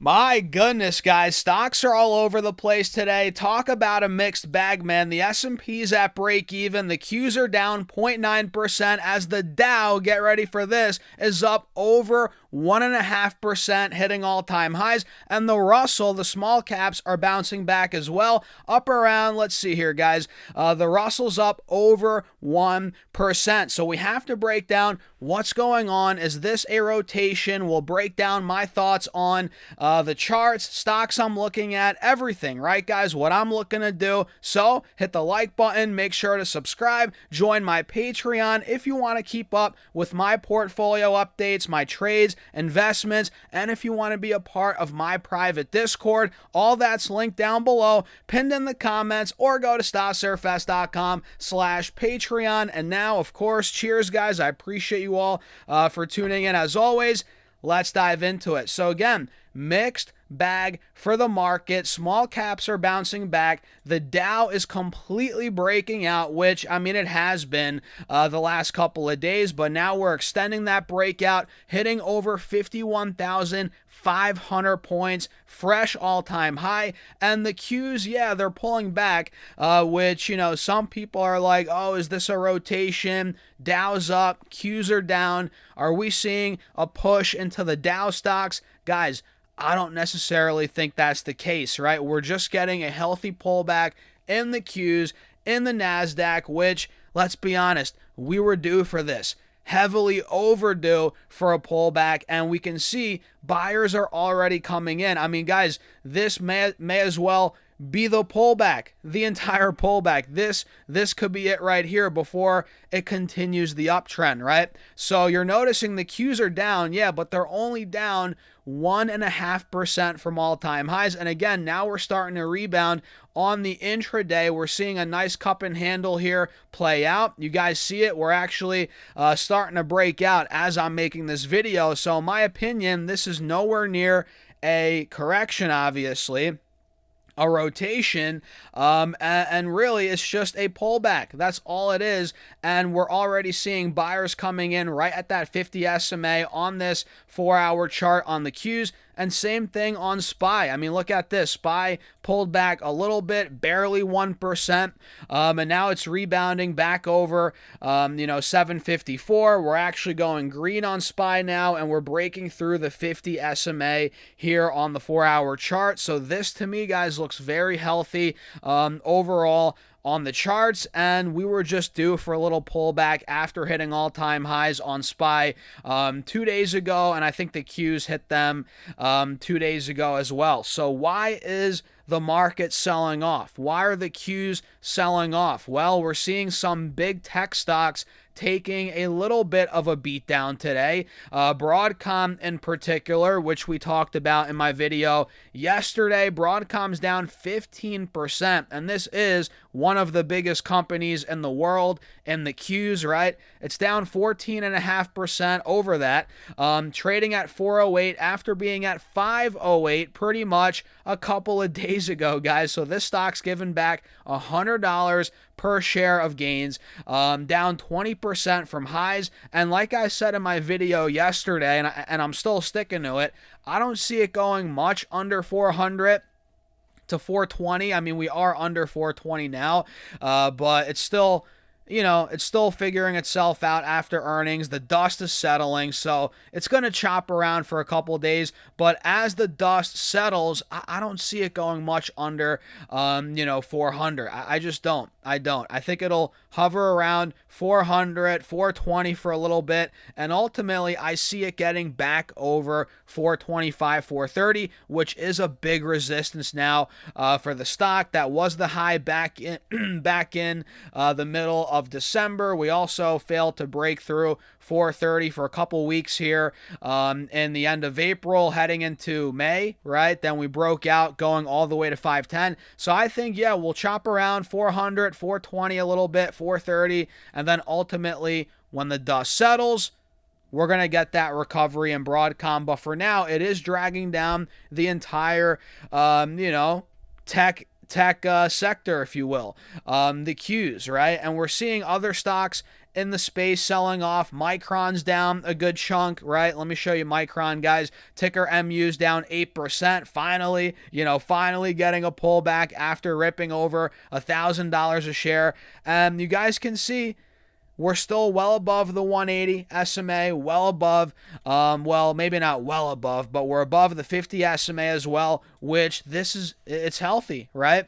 My goodness, guys, stocks are all over the place today. Talk about a mixed bag, man. The S&P's at break even. The Qs are down 0.9% as the Dow, get ready for this, is up over 1.5%, hitting all-time highs. And the Russell, the small caps, are bouncing back as well, up around, let's see here, guys. The Russell's up over 1%. So we have to break down what's going on. Is this a rotation? We'll break down my thoughts on the charts, stocks I'm looking at, everything, right, guys? What I'm looking to do. So hit the like button, make sure to subscribe, join my Patreon if you want to keep up with my portfolio updates, my trades, investments, and if you want to be a part of my private Discord. All that's linked down below, pinned in the comments, or go to stocksurfest.com/Patreon. And now, of course, cheers, guys. I appreciate you all for tuning in as always. Let's dive into it. So again, mixed bag for the market. Small caps are bouncing back. The Dow is completely breaking out, which, I mean, it has been the last couple of days, but now we're extending that breakout, hitting over 51,500 points, fresh all-time high. And the Qs, yeah, they're pulling back, which, you know, some people are like, oh, is this a rotation? Dow's up, Qs are down. Are we seeing a push into the Dow stocks? Guys, I don't necessarily think that's the case, right? We're just getting a healthy pullback in the Qs, in the NASDAQ, which, let's be honest, we were due for this. Heavily overdue for a pullback, and we can see buyers are already coming in. I mean, guys, this may as well be the pullback, the entire pullback. This could be it right here before it continues the uptrend, right? So you're noticing the Qs are down, yeah, but they're only down 1.5% from all-time highs. And again, now we're starting to rebound on the intraday. We're seeing a nice cup and handle here play out. You guys see it. We're actually starting to break out as I'm making this video. So in my opinion, this is nowhere near a correction, obviously, a rotation, and really it's just a pullback. That's all it is, and we're already seeing buyers coming in right at that 50 SMA on this 4-hour chart on the Qs, and same thing on SPY. I mean, look at this. SPY pulled back a little bit, barely 1%, and now it's rebounding back over, 754. We're actually going green on SPY now, and we're breaking through the 50 SMA here on the 4-hour chart. So this, to me, guys, looks very healthy overall on the charts, and we were just due for a little pullback after hitting all-time highs on SPY 2 days ago, and I think the Qs hit them 2 days ago as well. So why is the market selling off? Why are the Qs selling off? Well, we're seeing some big tech stocks taking a little bit of a beatdown today. Broadcom in particular, which we talked about in my video yesterday. Broadcom's down 15%, and this is one of the biggest companies in the world in the Qs, right? It's down 14.5% over that, trading at 408 after being at 508 pretty much a couple of days ago, guys. So this stock's given back $100 per share of gains, down 20% from highs. And like I said in my video yesterday, and I'm still sticking to it, I don't see it going much under 400 to 420. I mean, we are under 420 now, but it's still, it's still figuring itself out after earnings. The dust is settling, so it's going to chop around for a couple of days. But as the dust settles, I don't see it going much under, 400. I just don't. I think it'll hover around 400, 420 for a little bit, and ultimately I see it getting back over 425, 430, which is a big resistance now for the stock. That was the high back in the middle of December. We also failed to break through 430 for a couple weeks here in the end of April, heading into May, right? Then we broke out, going all the way to 510. So I think, yeah, we'll chop around 400, 420 a little bit, 430, and then ultimately when the dust settles, we're going to get that recovery in Broadcom. But for now, it is dragging down the entire, tech sector, if you will, the Qs, right? And we're seeing other stocks in the space selling off. Micron's down a good chunk, right? Let me show you Micron, guys. Ticker MU's down 8%. Finally, finally getting a pullback after ripping over $1,000 a share. And you guys can see we're still well above the 180 SMA, well above, well, maybe not well above, but we're above the 50 SMA as well, which it's healthy, right?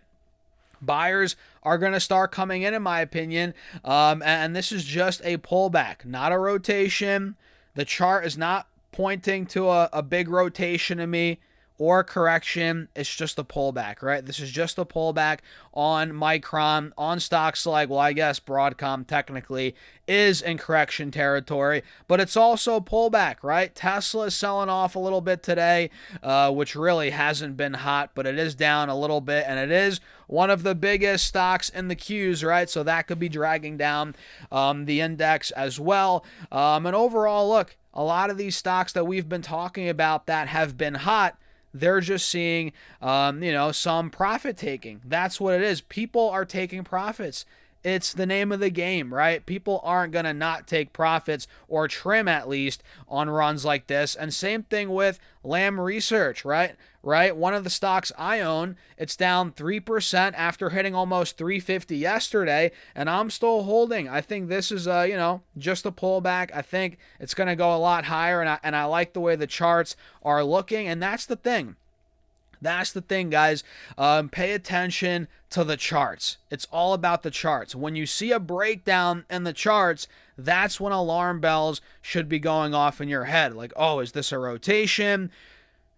Buyers are going to start coming in my opinion, and this is just a pullback, not a rotation. The chart is not pointing to a big rotation to me or a correction. It's just a pullback, right? This is just a pullback on Micron, on stocks like, well, I guess Broadcom technically is in correction territory, but it's also a pullback, right? Tesla is selling off a little bit today, which really hasn't been hot, but it is down a little bit, and it is one of the biggest stocks in the queues, right? So that could be dragging down the index as well. And overall, look, a lot of these stocks that we've been talking about that have been hot, they're just seeing, some profit taking. That's what it is. People are taking profits. It's the name of the game, right? People aren't going to not take profits or trim at least on runs like this. And same thing with Lam Research, right? One of the stocks I own, it's down 3% after hitting almost 350 yesterday, and I'm still holding. I think this is just a pullback. I think it's going to go a lot higher, and I like the way the charts are looking, and that's the thing. That's the thing, guys. Pay attention to the charts. It's all about the charts. When you see a breakdown in the charts, that's when alarm bells should be going off in your head. Like, oh, is this a rotation?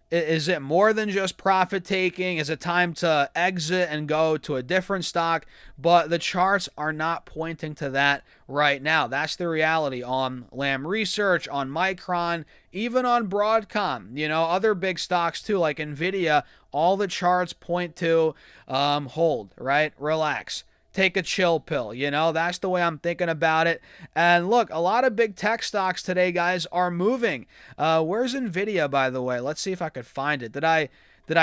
Is it more than just profit taking? Is it time to exit and go to a different stock? But the charts are not pointing to that right now. That's the reality on Lam Research, on Micron, even on Broadcom. Other big stocks too, like Nvidia, all the charts point to hold, right? Relax. Take a chill pill, that's the way I'm thinking about it. And look, a lot of big tech stocks today, guys, are moving. Where's Nvidia, by the way? Let's see if I could find it. Did I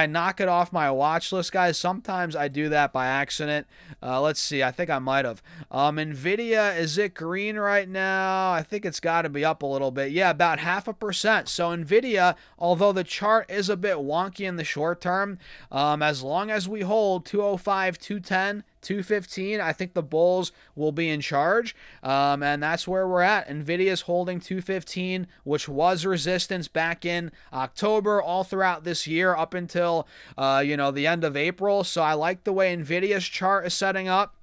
knock it off my watch list, guys? Sometimes I do that by accident. Let's see. I think I might have. Nvidia, is it green right now? I think it's got to be up a little bit. Yeah, about 0.5%. So Nvidia, although the chart is a bit wonky in the short term, as long as we hold 205, 210, 215, I think the bulls will be in charge, and that's where we're at. Nvidia's holding 215, which was resistance back in October, all throughout this year up until the end of April. So I like the way Nvidia's chart is setting up.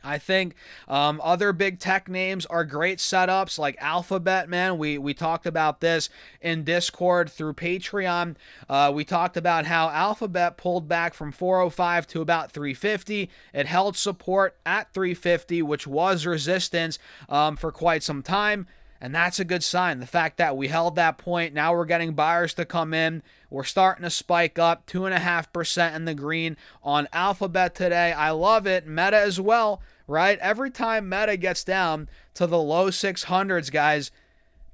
I think other big tech names are great setups, like Alphabet, man. We talked about this in Discord through Patreon. We talked about how Alphabet pulled back from 405 to about 350. It held support at 350, which was resistance for quite some time. And that's a good sign. The fact that we held that point, now we're getting buyers to come in. We're starting to spike up 2.5% in the green on Alphabet today. I love it. Meta as well, right? Every time Meta gets down to the low 600s, guys,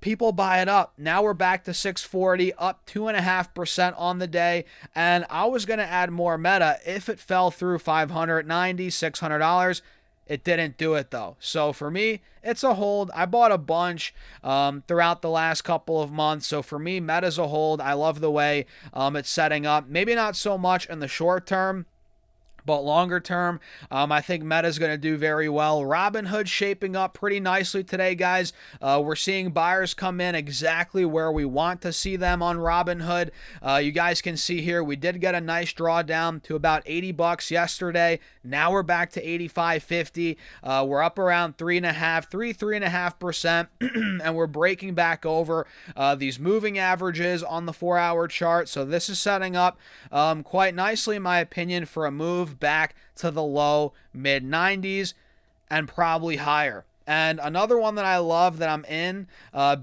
people buy it up. Now we're back to 640, up 2.5% on the day. And I was going to add more Meta if it fell through $590, $600. It didn't do it though. So for me, it's a hold. I bought a bunch throughout the last couple of months. So for me, Meta's a hold. I love the way it's setting up. Maybe not so much in the short term, but longer term, I think Meta's going to do very well. Robinhood shaping up pretty nicely today, guys. We're seeing buyers come in exactly where we want to see them on Robinhood. You guys can see here, we did get a nice drawdown to about $80 yesterday. Now we're back to $85.50. We're up around 3.5%, and we're breaking back over these moving averages on the 4-hour chart. So this is setting up quite nicely, in my opinion, for a move back to the low mid 90s and probably higher. And another one that I love that I'm in,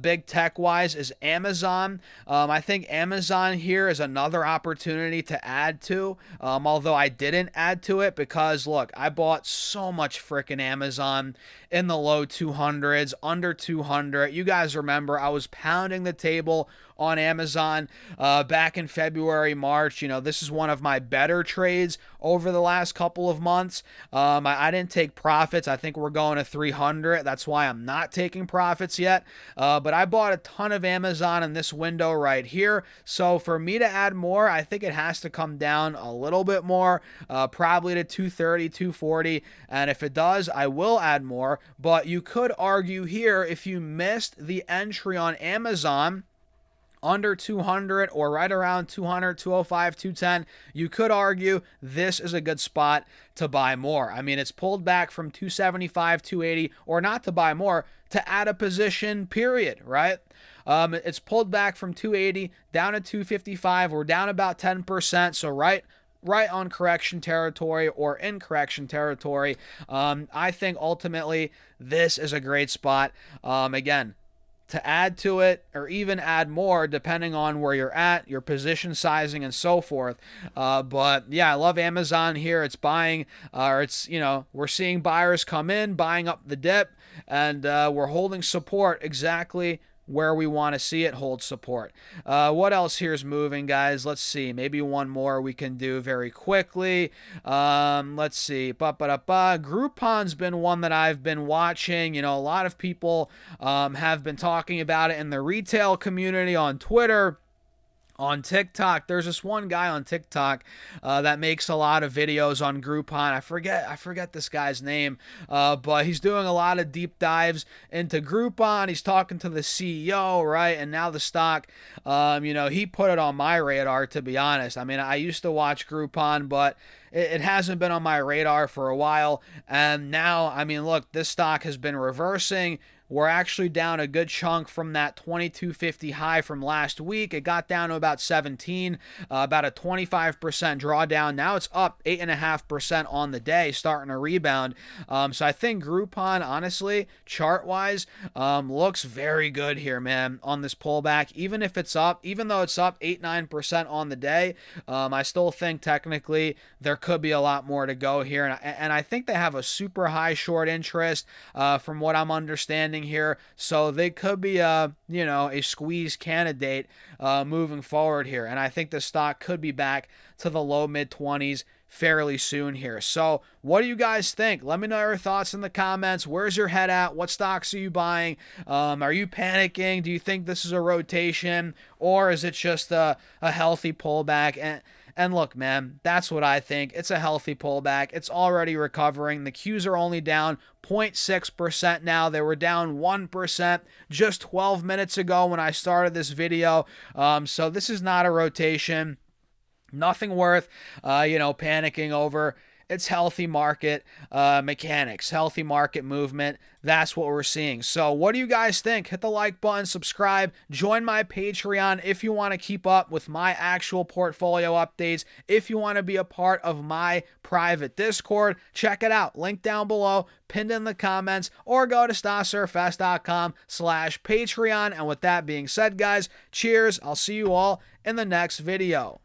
big tech wise, is Amazon. I think Amazon here is another opportunity to add to, although I didn't add to it because, look, I bought so much freaking Amazon in the low 200s, under 200. You guys remember I was pounding the table on Amazon back in February, March. This is one of my better trades over the last couple of months. I didn't take profits. I think we're going to 300. That's why I'm not taking profits yet. But I bought a ton of Amazon in this window right here. So for me to add more, I think it has to come down a little bit more, probably to 230, 240. And if it does, I will add more. But you could argue here, if you missed the entry on Amazon under 200 or right around 200, 205, 210, you could argue this is a good spot to buy more. I mean, it's pulled back from 275, 280, or not to buy more, to add a position, period, right? It's pulled back from 280 down to 255. We're down about 10%, so right on correction territory or in correction territory. I think ultimately this is a great spot. Again, to add to it or even add more depending on where you're at, your position sizing and so forth. But yeah, I love Amazon here. It's buying, we're seeing buyers come in, buying up the dip, and we're holding support exactly where we want to see it hold support. What else here is moving, guys? Let's see. Maybe one more we can do very quickly. Let's see. Groupon's been one that I've been watching. A lot of people have been talking about it in the retail community on Twitter. On TikTok, there's this one guy on TikTok that makes a lot of videos on Groupon. I forget this guy's name, but he's doing a lot of deep dives into Groupon. He's talking to the CEO, right? And now the stock, he put it on my radar, to be honest. I mean, I used to watch Groupon, but it hasn't been on my radar for a while. And now, I mean, look, this stock has been reversing. We're actually down a good chunk from that 2250 high from last week. It got down to about 17, about a 25% drawdown. Now it's up 8.5% on the day, starting to rebound. So I think Groupon, honestly, chart-wise, looks very good here, man, on this pullback. Even though it's up 8-9% on the day, I still think technically there could be a lot more to go here. And I think they have a super high short interest from what I'm understanding here, so they could be a squeeze candidate moving forward here, and I think the stock could be back to the low mid 20s fairly soon here. So what do you guys think? Let me know your thoughts in the comments. Where's your head at? What stocks are you buying? Are you panicking? Do you think this is a rotation, or is it just a healthy pullback? And look, man, that's what I think. It's a healthy pullback. It's already recovering. The Qs are only down 0.6% now. They were down 1% just 12 minutes ago when I started this video. So this is not a rotation. Nothing worth, panicking over. It's healthy market mechanics, healthy market movement. That's what we're seeing. So what do you guys think? Hit the like button, subscribe, join my Patreon if you want to keep up with my actual portfolio updates. If you want to be a part of my private Discord, check it out. Link down below, pinned in the comments, or go to stocsurfest.com/Patreon. And with that being said, guys, cheers. I'll see you all in the next video.